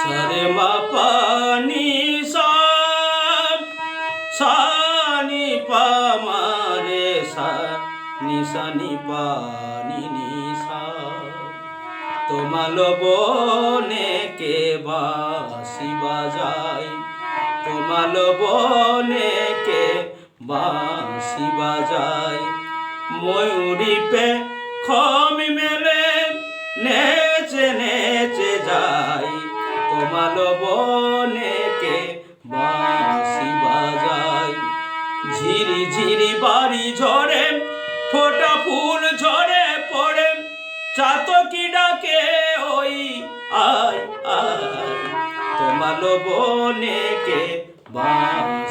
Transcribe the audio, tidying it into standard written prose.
সারে মা পানি সা সানি পা মারে সা নিশানি পানি নিশা তোমার বনে কে বাঁশি বাজায় তোমার বনে কে বাঁশি বাজায় ময়ূরী পে খম মেলে নেচে নেচে যায় তোমার বনে কে বাঁশি বাজায় ঝিরি ঝিরি বাড়ি ঝরে ফোটা ফুল ঝরে পড়ে চাতকি ডাকে ওই আয় আয় তোমার বনে কে বাঁশি